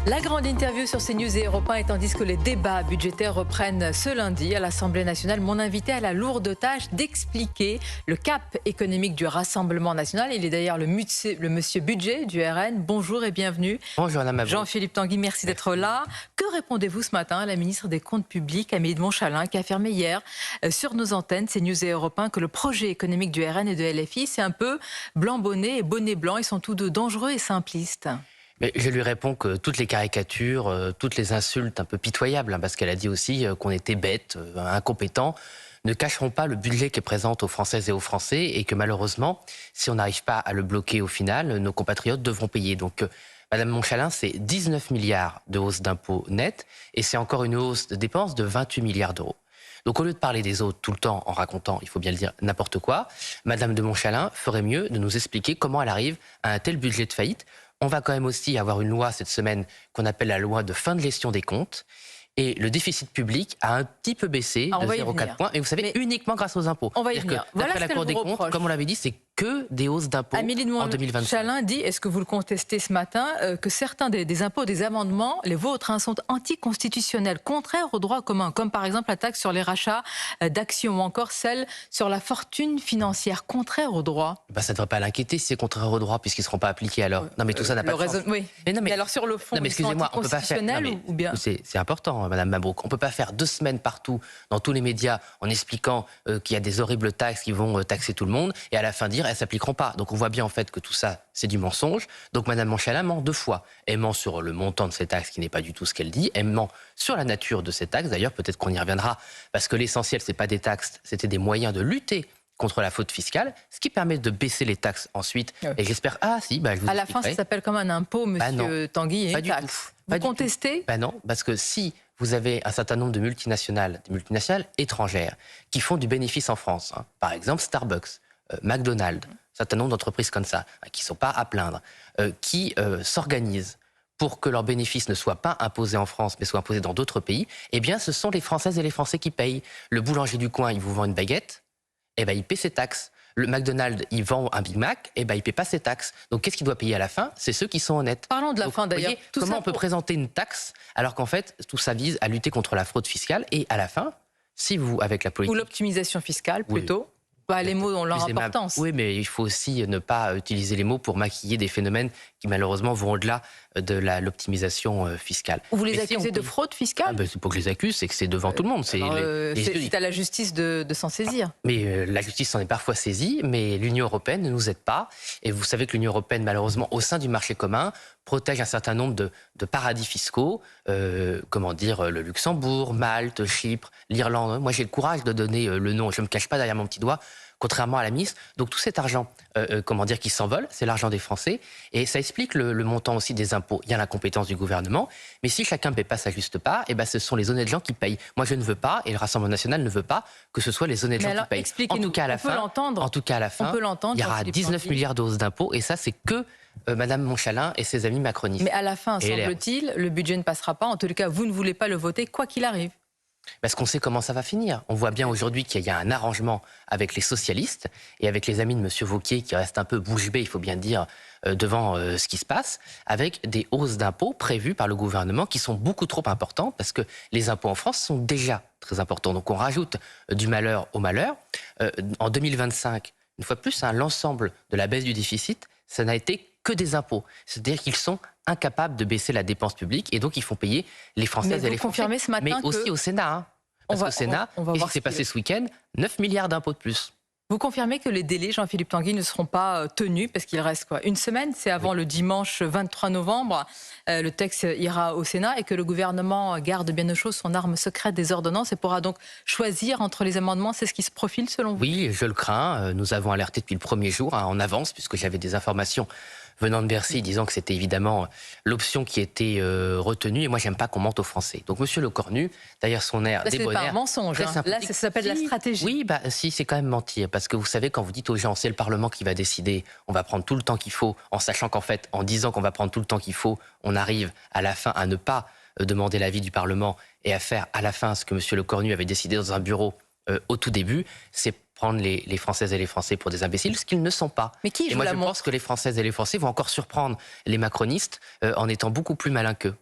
La grande interview sur CNews et Europe 1 et tandis que les débats budgétaires reprennent ce lundi à l'Assemblée nationale, mon invité a la lourde tâche d'expliquer le cap économique du Rassemblement national. Il est d'ailleurs le monsieur budget du RN. Bonjour et bienvenue. Bonjour Madame Mabrouk. Jean-Philippe Tanguy, merci d'être là. Que répondez-vous ce matin à la ministre des Comptes publics, Amélie de Montchalin, qui a affirmé hier sur nos antennes CNews et Europe 1 que le projet économique du RN et de LFI, c'est un peu blanc-bonnet et bonnet blanc. Ils sont tous deux dangereux et simplistes. Mais je lui réponds que toutes les caricatures, toutes les insultes un peu pitoyables, parce qu'elle a dit aussi qu'on était bêtes, incompétents, ne cacheront pas le budget qui est présent aux Françaises et aux Français et que malheureusement, si on n'arrive pas à le bloquer au final, nos compatriotes devront payer. Donc, Madame Montchalin, c'est 19 milliards de hausse d'impôts net et c'est encore une hausse de dépenses de 28 milliards d'euros. Donc, au lieu de parler des autres tout le temps en racontant, il faut bien le dire, n'importe quoi, Madame de Montchalin ferait mieux de nous expliquer comment elle arrive à un tel budget de faillite. On va quand même aussi avoir une loi cette semaine qu'on appelle la loi de fin de gestion des comptes. Et le déficit public a un petit peu baissé de 0,4 points. Et vous savez, uniquement grâce aux impôts. On va y venir. D'après la Cour des comptes, comme on l'avait dit, c'est que des hausses d'impôts en 2025. Montchalin dit, est-ce que vous le contestez ce matin, que certains des impôts, des amendements, les vôtres, sont anticonstitutionnels, contraires au droit commun, comme par exemple la taxe sur les rachats d'actions ou encore celle sur la fortune financière, contraire au droit. Ça ne devrait pas l'inquiéter si c'est contraire au droit, puisqu'ils ne seront pas appliqués alors. Non, mais tout ça n'a pas de sens. Oui. Mais alors sur le fond, excusez-moi, on peut pas faire. ou bien c'est important, Madame Mabrouk. On ne peut pas faire 2 semaines partout dans tous les médias en expliquant qu'il y a des horribles taxes qui vont taxer tout le monde et à la fin dire elles s'appliqueront pas. Donc on voit bien en fait que tout ça c'est du mensonge. Donc Madame Montchalin ment 2 fois. Elle ment sur le montant de ces taxes qui n'est pas du tout ce qu'elle dit. Elle ment sur la nature de ces taxes. D'ailleurs peut-être qu'on y reviendra parce que l'essentiel c'est pas des taxes, c'était des moyens de lutter contre la fraude fiscale, ce qui permet de baisser les taxes ensuite. Et j'espère... je vous à la fin, ça s'appelle comme un impôt, monsieur Tanguy, et une taxe. Vous contestez ? Non, parce que si vous avez un certain nombre de multinationales, des multinationales étrangères, qui font du bénéfice en France, par exemple Starbucks, McDonald's, un certain nombre d'entreprises comme ça, qui ne sont pas à plaindre, qui s'organisent pour que leurs bénéfices ne soient pas imposés en France, mais soient imposés dans d'autres pays, eh bien, ce sont les Françaises et les Français qui payent. Le boulanger du coin, il vous vend une baguette, il paie ses taxes. Le McDonald's, il vend un Big Mac, il ne paie pas ses taxes. Donc, qu'est-ce qu'il doit payer à la fin? C'est ceux qui sont honnêtes. Parlons de la fin, d'ailleurs. Comment on peut présenter une taxe alors qu'en fait, tout ça vise à lutter contre la fraude fiscale et à la fin, si vous, avec la politique... Ou l'optimisation fiscale, plutôt. Les mots ont leur importance. Oui, mais il faut aussi ne pas utiliser les mots pour maquiller des phénomènes qui malheureusement vont au-delà de l'optimisation fiscale. Vous les accusez de fraude fiscale? C'est pas que je les accuse, c'est que c'est devant tout le monde. C'est à la justice de s'en saisir. Mais la justice s'en est parfois saisie, mais l'Union européenne ne nous aide pas. Et vous savez que l'Union européenne, malheureusement, au sein du marché commun, protège un certain nombre de paradis fiscaux, le Luxembourg, Malte, Chypre, l'Irlande. Moi, j'ai le courage de donner le nom, je ne me cache pas derrière mon petit doigt, contrairement à la ministre. Donc tout cet argent qui s'envole, c'est l'argent des Français. Et ça explique le montant aussi des impôts. Il y a l'incompétence du gouvernement. Mais si chacun ne paie pas sa juste part, ce sont les honnêtes gens qui payent. Moi, je ne veux pas, et le Rassemblement national ne veut pas, que ce soit les honnêtes gens qui payent. En tout cas, à la fin, il y aura 19 milliards de hausse d'impôts. Et ça, c'est que Madame Montchalin et ses amis macronistes. Mais à la fin, semble-t-il, le budget ne passera pas. En tout cas, vous ne voulez pas le voter, quoi qu'il arrive. Parce qu'on sait comment ça va finir. On voit bien aujourd'hui qu'il y a un arrangement avec les socialistes et avec les amis de M. Wauquiez qui restent un peu bouche bée, il faut bien dire, devant ce qui se passe, avec des hausses d'impôts prévues par le gouvernement qui sont beaucoup trop importantes parce que les impôts en France sont déjà très importants. Donc on rajoute du malheur au malheur. En 2025, une fois de plus, l'ensemble de la baisse du déficit, ça n'a été que des impôts. C'est-à-dire qu'ils sont incapables de baisser la dépense publique et donc ils font payer les Françaises et les Français. Mais aussi au Sénat. Parce qu'au Sénat, qu'est-ce qui s'est passé ce week-end? 9 milliards d'impôts de plus. Vous confirmez que les délais, Jean-Philippe Tanguy, ne seront pas tenus parce qu'il reste une semaine, c'est avant le dimanche 23 novembre, le texte ira au Sénat et que le gouvernement garde bien au chaud son arme secrète des ordonnances et pourra donc choisir entre les amendements. C'est ce qui se profile selon vous? Oui, je le crains. Nous avons alerté depuis le premier jour en avance puisque j'avais des informations venant de Bercy disant que c'était évidemment l'option qui était retenue. Et moi, j'aime pas qu'on mente aux Français. Donc, Monsieur Lecornu, derrière son air débonnaire... C'est pas un mensonge. Là, ça s'appelle la stratégie. Oui, si, c'est quand même mentir. Parce que vous savez, quand vous dites aux gens, c'est le Parlement qui va décider, on va prendre tout le temps qu'il faut, en sachant qu'en fait, en disant qu'on va prendre tout le temps qu'il faut, on arrive à la fin à ne pas demander l'avis du Parlement et à faire à la fin ce que Monsieur Lecornu avait décidé dans un bureau au tout début, c'est prendre les Françaises et les Français pour des imbéciles, ce qu'ils ne sont pas. Mais qui et moi, je pense que les Françaises et les Français vont encore surprendre les macronistes en étant beaucoup plus malins qu'eux.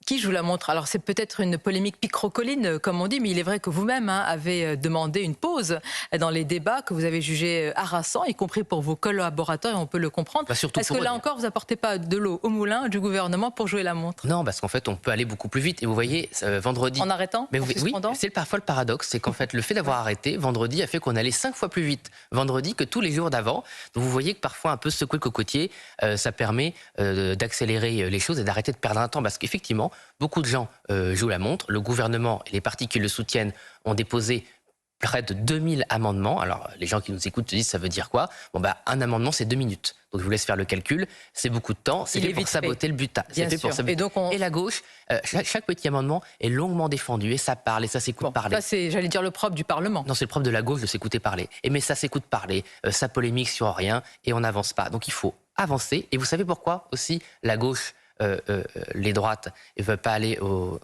Qui joue la montre? Alors c'est peut-être une polémique picrocolline, comme on dit, mais il est vrai que vous-même avez demandé une pause dans les débats que vous avez jugés harassants, y compris pour vos collaborateurs, et on peut le comprendre. Bah, surtout Est-ce que pour eux, là d'ailleurs. encore, vous apportez pas de l'eau au moulin du gouvernement pour jouer la montre? Non, parce qu'en fait, on peut aller beaucoup plus vite. Et vous voyez, vendredi... En arrêtant? Mais En oui, suspendant? c'est parfois le paradoxe, c'est qu'en fait, le fait d'avoir arrêté, vendredi, a fait qu'on allait 5 fois plus vite vendredi que tous les jours d'avant. Donc vous voyez que parfois, un peu secouer le cocotier, ça permet d'accélérer les choses et d'arrêter de perdre un temps. Parce qu'effectivement, beaucoup de gens jouent la montre. Le gouvernement et les partis qui le soutiennent ont déposé près de 2000 amendements. Alors, les gens qui nous écoutent se disent, ça veut dire quoi? Bon, bah, un amendement, c'est 2 minutes. Donc, je vous laisse faire le calcul. C'est beaucoup de temps. C'est Il est fait pour vite saboter le butin. Bien C'est fait pour sûr. saboter. Et donc Et la gauche, chaque petit amendement est longuement défendu et ça parle et ça s'écoute bon, parler. ça c'est, j'allais dire, le propre du Parlement. Non, c'est le propre de la gauche de s'écouter parler. Et mais ça s'écoute parler, ça polémique sur rien et on n'avance pas. Donc il faut avancer. Et vous savez pourquoi aussi la gauche, les droites, ne veulent pas aller au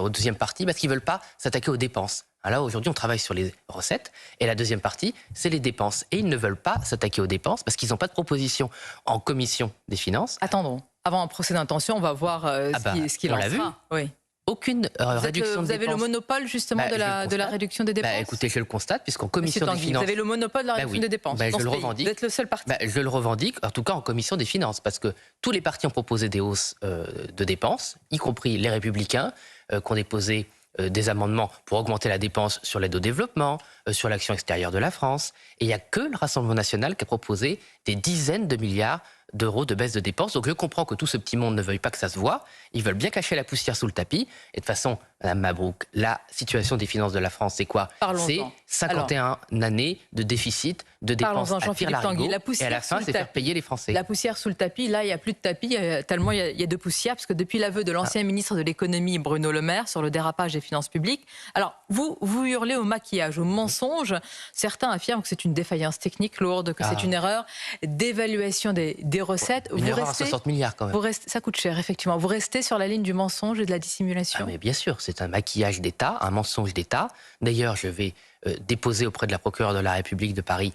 deuxième parti? Parce qu'ils ne veulent pas s'attaquer aux dépenses. Alors là, aujourd'hui, on travaille sur les recettes et la deuxième partie, c'est les dépenses. Et ils ne veulent pas s'attaquer aux dépenses parce qu'ils n'ont pas de proposition en commission des finances. Attendons. Avant un procès d'intention, on va voir ce qu'il on en l'a vu. sera. Oui. Aucune réduction de dépenses. Vous avez le monopole justement de la réduction des dépenses. Écoutez, je le constate, puisqu'en Monsieur commission des Tanguy, finances... vous avez le monopole de la réduction des dépenses. je dans ce le pays. revendique. Vous êtes le seul parti. Je le revendique, en tout cas en commission des finances, parce que tous les partis ont proposé des hausses de dépenses, y compris les Républicains, qui ont déposé des amendements pour augmenter la dépense sur l'aide au développement, sur l'action extérieure de la France. Et il n'y a que le Rassemblement national qui a proposé des dizaines de milliards d'euros de baisse de dépenses. Donc je comprends que tout ce petit monde ne veuille pas que ça se voit. Ils veulent bien cacher la poussière sous le tapis. Et de toute façon, Mme Mabrouk, la situation des finances de la France, c'est quoi? C'est 51 années de déficit, de dépenses à Jean-Philippe Tanguy, la et poussière à la fin, c'est faire payer les Français. La poussière sous le tapis, là, il n'y a plus de tapis, tellement il y a de poussière, parce que depuis l'aveu de l'ancien ministre de l'économie, Bruno Le Maire, sur le dérapage des finances publiques, alors vous hurlez au maquillage, au mensonge. Certains affirment que c'est une défaillance technique lourde, que c'est une erreur d'évaluation des recettes. Une erreur à 60 milliards quand même. Ça coûte cher, effectivement. Vous restez sur la ligne du mensonge et de la dissimulation. Ah, mais bien sûr, c'est un maquillage d'État, un mensonge d'État. D'ailleurs, je vais déposer auprès de la procureure de la République de Paris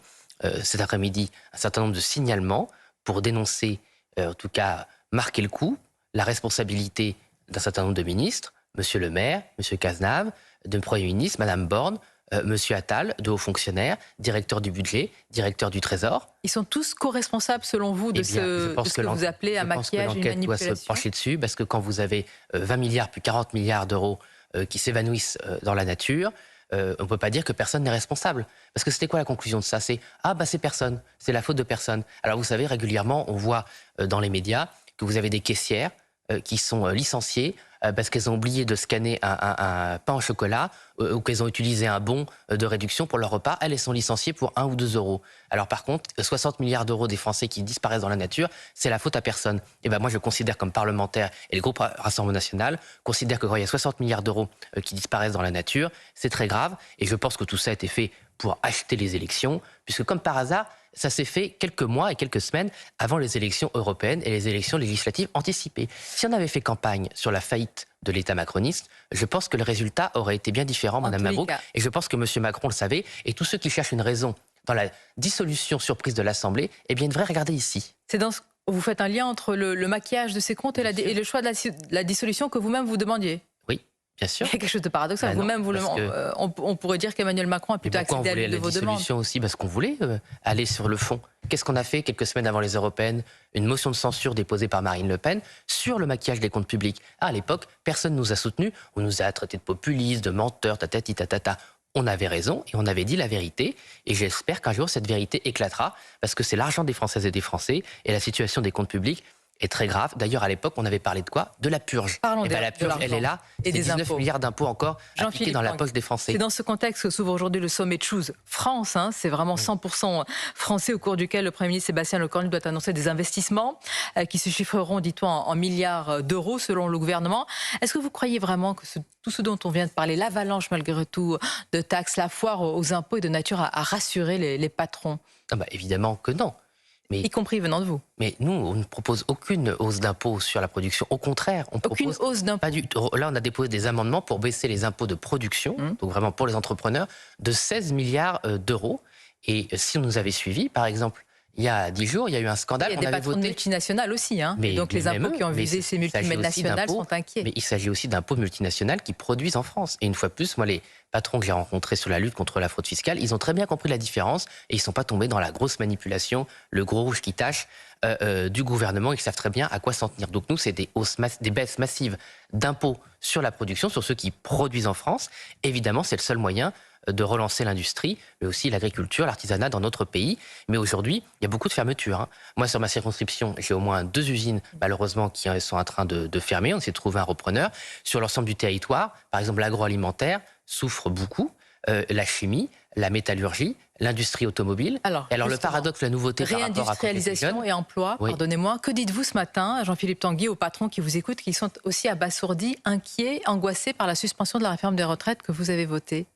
cet après-midi un certain nombre de signalements pour dénoncer, en tout cas marquer le coup, la responsabilité d'un certain nombre de ministres, M. Le Maire, M. Cazenave, de Premier ministre, Mme Borne, M. Attal, de hauts fonctionnaires, directeur du budget, directeur du Trésor. Ils sont tous co-responsables, selon vous, de ce que vous appelez un maquillage et une manipulation? L'enquête doit se pencher dessus, parce que quand vous avez 20 milliards puis 40 milliards d'euros qui s'évanouissent dans la nature, on ne peut pas dire que personne n'est responsable. Parce que c'était quoi la conclusion de ça? C'est c'est personne, c'est la faute de personne. Alors vous savez, régulièrement, on voit dans les médias que vous avez des caissières qui sont licenciées parce qu'elles ont oublié de scanner un pain au chocolat ou qu'elles ont utilisé un bon de réduction pour leur repas. Elles sont licenciées pour 1 ou 2 euros. Alors par contre, 60 milliards d'euros des Français qui disparaissent dans la nature, c'est la faute à personne. Et moi je considère comme parlementaire, et le groupe Rassemblement National considère que quand il y a 60 milliards d'euros qui disparaissent dans la nature, c'est très grave. Et je pense que tout ça a été fait pour acheter les élections, puisque comme par hasard, ça s'est fait quelques mois et quelques semaines avant les élections européennes et les élections législatives anticipées. Si on avait fait campagne sur la faillite de l'État macroniste, je pense que le résultat aurait été bien différent, Mme Mabrouk. Et je pense que M. Macron le savait. Et tous ceux qui cherchent une raison dans la dissolution surprise de l'Assemblée, ils devraient regarder ici. Vous faites un lien entre le maquillage de ces comptes et le choix de la dissolution que vous-même vous demandiez? Bien sûr. Il y a quelque chose de paradoxal. Vous-même, on pourrait dire qu'Emmanuel Macron a plutôt accédé à l'une de vos demandes. La dissolution aussi, parce qu'on voulait aller sur le fond. Qu'est-ce qu'on a fait quelques semaines avant les européennes? Une motion de censure déposée par Marine Le Pen sur le maquillage des comptes publics. À l'époque, personne ne nous a soutenus. On nous a traités de populistes, de menteurs, tatati tatata. On avait raison et on avait dit la vérité. Et j'espère qu'un jour, cette vérité éclatera, parce que c'est l'argent des Françaises et des Français et la situation des comptes publics est très grave. D'ailleurs, à l'époque, on avait parlé de quoi? De la purge. La purge, elle est là. Et des 19 milliards d'impôts encore appliqués dans la poche des Français. C'est dans ce contexte que s'ouvre aujourd'hui le sommet Choose France. C'est vraiment 100% français, au cours duquel le Premier ministre Sébastien Lecornu doit annoncer des investissements qui se chiffreront, dit-on, en milliards d'euros selon le gouvernement. Est-ce que vous croyez vraiment que tout ce dont on vient de parler, l'avalanche malgré tout de taxes, la foire aux impôts, est de nature à rassurer les patrons? Évidemment que non. Y compris venant de vous. Mais nous, on ne propose aucune hausse d'impôt sur la production. Au contraire, on propose... Aucune hausse d'impôt. Là, on a déposé des amendements pour baisser les impôts de production, donc vraiment pour les entrepreneurs, de 16 milliards d'euros. Et si on nous avait suivis, par exemple, Il y a 10 jours, il y a eu un scandale. Il y a des patrons de multinationales aussi. Hein. Mais, et donc les impôts qui ont visé ces multinationales sont inquiets. Mais il s'agit aussi d'impôts multinationales qui produisent en France. Et une fois de plus, moi, les patrons que j'ai rencontrés sur la lutte contre la fraude fiscale, ils ont très bien compris la différence et ils ne sont pas tombés dans la grosse manipulation, le gros rouge qui tâche du gouvernement. Ils savent très bien à quoi s'en tenir. Donc nous, c'est des baisses massives d'impôts sur la production, sur ceux qui produisent en France. Évidemment, c'est le seul moyen de relancer l'industrie, mais aussi l'agriculture, l'artisanat dans notre pays. Mais aujourd'hui, il y a beaucoup de fermetures. Hein. Moi, sur ma circonscription, j'ai au moins 2 usines, malheureusement, qui sont en train de fermer. On essaie de trouver un repreneur. Sur l'ensemble du territoire, par exemple, l'agroalimentaire souffre beaucoup. La chimie, la métallurgie, l'industrie automobile. Alors le paradoxe, la nouveauté par rapport à réindustrialisation et emploi, oui. Pardonnez-moi. Que dites-vous ce matin, Jean-Philippe Tanguy, aux patrons qui vous écoutent, qui sont aussi abasourdis, inquiets, angoissés par la suspension de la réforme des retraites que vous avez votée?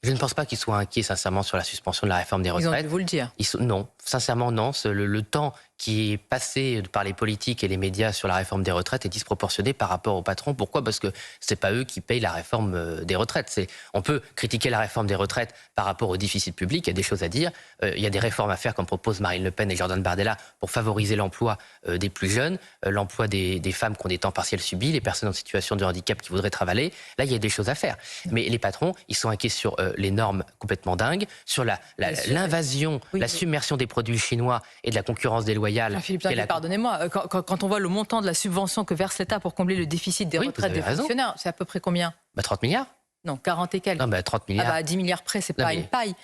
Je ne pense pas qu'ils soient inquiets, sincèrement, sur la suspension de la réforme des retraites. Ils ont dû vous le dire. Non, sincèrement, non. Le temps qui est passé par les politiques et les médias sur la réforme des retraites est disproportionné par rapport aux patrons. Pourquoi? Parce que c'est pas eux qui payent la réforme des retraites. On peut critiquer la réforme des retraites par rapport au déficit public, il y a des choses à dire. Il y a des réformes à faire, comme proposent Marine Le Pen et Jordan Bardella, pour favoriser l'emploi des plus jeunes, l'emploi des femmes qui ont des temps partiels subis, les personnes en situation de handicap qui voudraient travailler. Là, il y a des choses à faire. Mais les patrons, ils sont inquiets sur les normes complètement dingues, sur l'invasion, la submersion des produits chinois et de la concurrence déloyale. Jean-Philippe Tanguy, pardonnez-moi, quand on voit le montant de la subvention que verse l'État pour combler le déficit des retraites des fonctionnaires, c'est à peu près combien? 30 milliards. Non, 40 et quelques. Non, 30 milliards. À 10 milliards près, c'est pas une paille.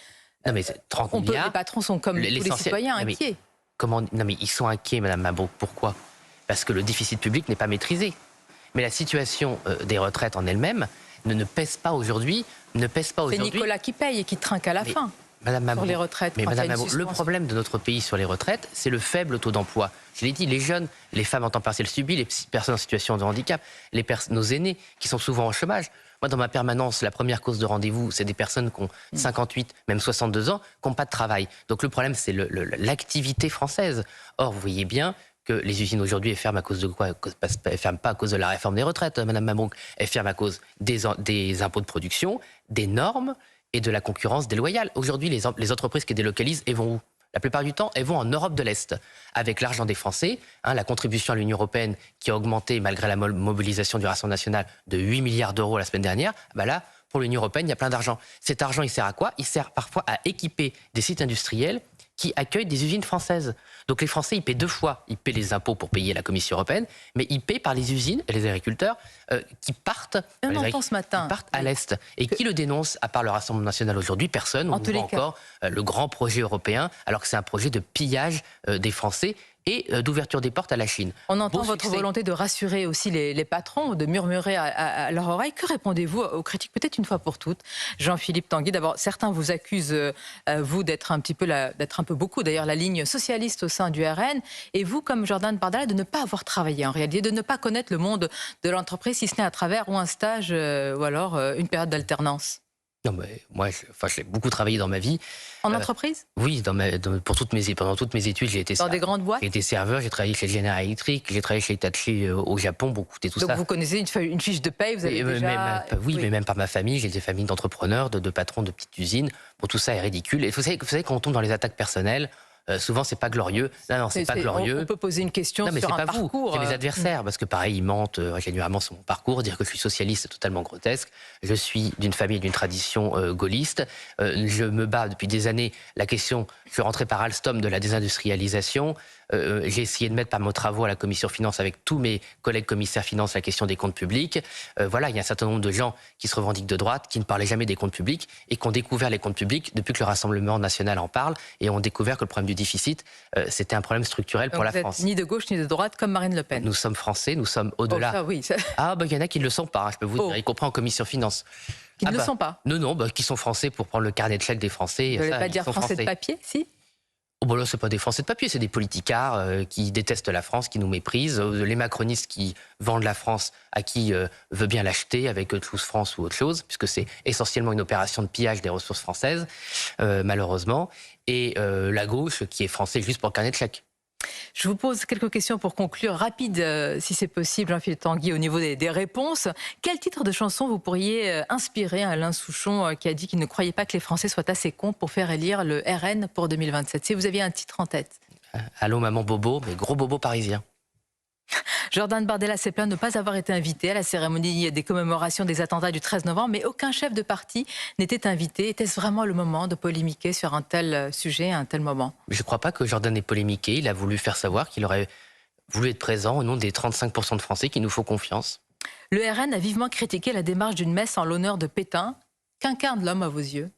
Non, mais 30 milliards. Les patrons sont comme tous les citoyens inquiets. Non, mais ils sont inquiets, Madame Mabrouk. Pourquoi? Parce que le déficit public n'est pas maîtrisé. Mais la situation des retraites en elle-même ne pèse pas aujourd'hui. C'est Nicolas qui paye et qui trinque à la fin. Madame Mabrouk, sur les retraites. Mais Madame Mabrouk, le problème de notre pays sur les retraites, c'est le faible taux d'emploi. Je l'ai dit, les jeunes, les femmes en temps partiel subi, les personnes en situation de handicap, nos aînés qui sont souvent au chômage. Moi, dans ma permanence, la première cause de rendez-vous, c'est des personnes qui ont 58, même 62 ans, qui n'ont pas de travail. Donc le problème, c'est l'activité française. Or, vous voyez bien que les usines aujourd'hui, elles ferment à cause de quoi? Elles ne ferment pas à cause de la réforme des retraites, Madame Mabrouk. Elles ferment à cause des impôts de production, des normes et de la concurrence déloyale. Aujourd'hui, les entreprises qui délocalisent, elles vont où? La plupart du temps, elles vont en Europe de l'Est, avec l'argent des Français, la contribution à l'Union européenne qui a augmenté, malgré la mobilisation du Rassemblement national, de 8 milliards d'euros la semaine dernière. Là, pour l'Union européenne, il y a plein d'argent. Cet argent, il sert à quoi? Il sert parfois à équiper des sites industriels qui accueillent des usines françaises. Donc les Français, ils paient 2 fois. Ils paient les impôts pour payer la Commission européenne, mais ils paient par les usines et les agriculteurs qui partent, à l'Est. Et qui le dénonce, à part le Rassemblement national aujourd'hui? Personne. On voit encore le grand projet européen, alors que c'est un projet de pillage des Français et d'ouverture des portes à la Chine. On entend votre volonté de rassurer aussi les patrons, de murmurer à leur oreille. Que répondez-vous aux critiques, peut-être une fois pour toutes? Jean-Philippe Tanguy, d'abord, certains vous accusent, vous, d'être un peu beaucoup, d'ailleurs, la ligne socialiste au sein du RN, et vous, comme Jordan Bardella, de ne pas avoir travaillé en réalité, de ne pas connaître le monde de l'entreprise, si ce n'est à travers ou un stage, ou alors une période d'alternance. Non, mais moi, j'ai beaucoup travaillé dans ma vie. En entreprise? Oui, pendant toutes mes études, j'ai été dans des grandes boîtes. J'ai été serveur, j'ai travaillé chez General Electric, j'ai travaillé chez Hitachi au Japon, beaucoup et tout ça. Donc vous connaissez une fiche de paye, vous avez déjà... Oui, mais même par ma famille, j'ai des familles d'entrepreneurs, de patrons de petites usines. Bon, tout ça est ridicule. Et vous savez, quand on tombe dans les attaques personnelles, souvent, c'est pas glorieux. Non, c'est pas glorieux. On peut poser une question sur un parcours. C'est mes adversaires, parce que pareil, ils mentent généralement sur mon parcours. Dire que je suis socialiste, c'est totalement grotesque. Je suis d'une famille, d'une tradition gaulliste. Je me bats depuis des années la question. Je suis rentré par Alstom de la désindustrialisation. J'ai essayé de mettre par mes travaux à la commission finances avec tous mes collègues commissaires finances la question des comptes publics. Voilà, il y a un certain nombre de gens qui se revendiquent de droite, qui ne parlaient jamais des comptes publics et qui ont découvert les comptes publics depuis que le Rassemblement national en parle et ont découvert que le problème du déficit, c'était un problème structurel pour la France. Ni de gauche ni de droite comme Marine Le Pen. Nous sommes français, nous sommes au-delà. Il y en a qui ne le sont pas, je peux vous dire, y compris en commission finances. Qui ne le sont pas? Non, qui sont français pour prendre le carnet de chèques des Français. Vous ne voulez pas dire français de papier, si? Là, c'est pas des Français de papier, c'est des politicards qui détestent la France, qui nous méprisent, les macronistes qui vendent la France à qui veut bien l'acheter avec Tous France ou autre chose, puisque c'est essentiellement une opération de pillage des ressources françaises, malheureusement, et la gauche qui est française juste pour le carnet de chèques. Je vous pose quelques questions pour conclure, rapide si c'est possible, Jean-Philippe Tanguy, au niveau des réponses. Quel titre de chanson vous pourriez inspirer à Alain Souchon qui a dit qu'il ne croyait pas que les Français soient assez cons pour faire élire le RN pour 2027? Si vous aviez un titre en tête. Allô maman bobo, mais gros bobo parisien. Jordan Bardella s'est plaint de ne pas avoir été invité à la cérémonie des commémorations des attentats du 13 novembre, mais aucun chef de parti n'était invité. Était-ce vraiment le moment de polémiquer sur un tel sujet, à un tel moment? Je ne crois pas que Jordan ait polémiqué. Il a voulu faire savoir qu'il aurait voulu être présent au nom des 35% de Français qui nous font confiance. Le RN a vivement critiqué la démarche d'une messe en l'honneur de Pétain. Qu'incarne l'homme à vos yeux?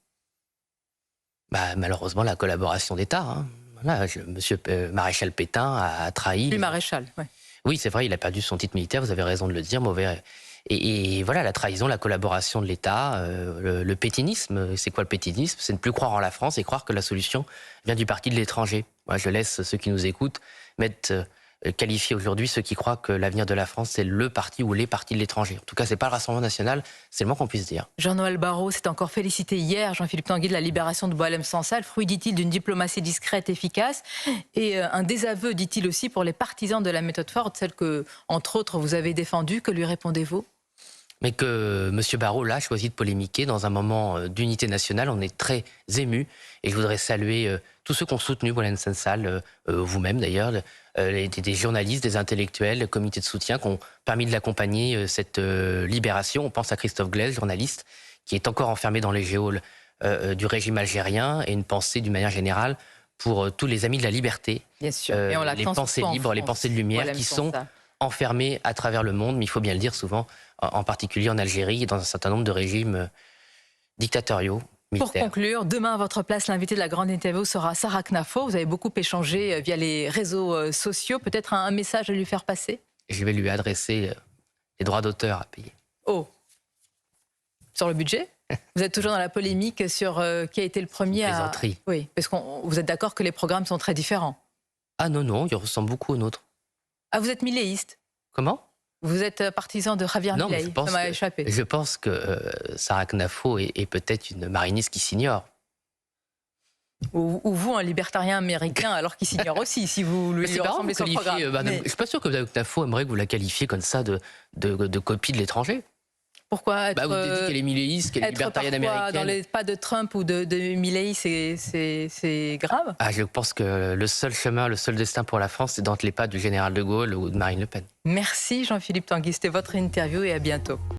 Malheureusement, la collaboration d'État. Hein. Voilà, monsieur Maréchal Pétain a trahi. Le maréchal, ouais. Oui, c'est vrai, il a perdu son titre militaire, vous avez raison de le dire, mauvais. Et voilà, la trahison, la collaboration de l'État, le pétinisme. C'est quoi le pétinisme? C'est ne plus croire en la France et croire que la solution vient du parti de l'étranger. Moi, je laisse ceux qui nous écoutent qualifier aujourd'hui ceux qui croient que l'avenir de la France, c'est le parti ou les partis de l'étranger. En tout cas, c'est pas le Rassemblement national, c'est le moins qu'on puisse dire. Jean-Noël Barrot s'est encore félicité hier, Jean-Philippe Tanguy, de la libération de Boualem Sansal, fruit, dit-il, d'une diplomatie discrète, efficace, et un désaveu, dit-il aussi, pour les partisans de la méthode forte, celle que, entre autres, vous avez défendue. Que lui répondez-vous? Mais que M. Barrot, là, choisit de polémiquer dans un moment d'unité nationale. On est très émus. Et je voudrais saluer tous ceux qui ont soutenu Boualem Sansal, vous-même d'ailleurs, des journalistes, des intellectuels, le comité de soutien qui ont permis de l'accompagner, cette libération. On pense à Christophe Glaise, journaliste, qui est encore enfermé dans les geôles du régime algérien, et une pensée d'une manière générale pour tous les amis de la liberté. Bien sûr. Et on les pensées libres, les pensées de lumière qui sont enfermés à travers le monde, mais il faut bien le dire souvent, en particulier en Algérie et dans un certain nombre de régimes dictatoriaux. Pour conclure, demain à votre place, l'invité de la grande interview sera Sarah Knafo. Vous avez beaucoup échangé via les réseaux sociaux. Peut-être un message à lui faire passer? Je vais lui adresser les droits d'auteur à payer. Oh, sur le budget? Vous êtes toujours dans la polémique sur qui a été le premier à... Oui, parce que vous êtes d'accord que les programmes sont très différents? Ah non, ils ressemblent beaucoup aux nôtres. Ah, vous êtes milléiste? Comment? Vous êtes partisan de Javier Milei? Ça m'a échappé. Je pense que Sarah Knafo est peut-être une mariniste qui s'ignore. Ou vous, un libertarien américain, alors qu'il s'ignore aussi, si vous lui ressemblez sur le programme. Je ne suis pas sûr que Knafo aimerait que vous la qualifiez comme ça de copie de l'étranger. Pourquoi être, vous dites qu'elle est milléiste, qu'elle est libertarienne américaine. Dans les pas de Trump ou de Milei, c'est grave? Je pense que le seul chemin, le seul destin pour la France, c'est d'entre les pas du général de Gaulle ou de Marine Le Pen. Merci Jean-Philippe Tanguy, c'était votre interview et à bientôt.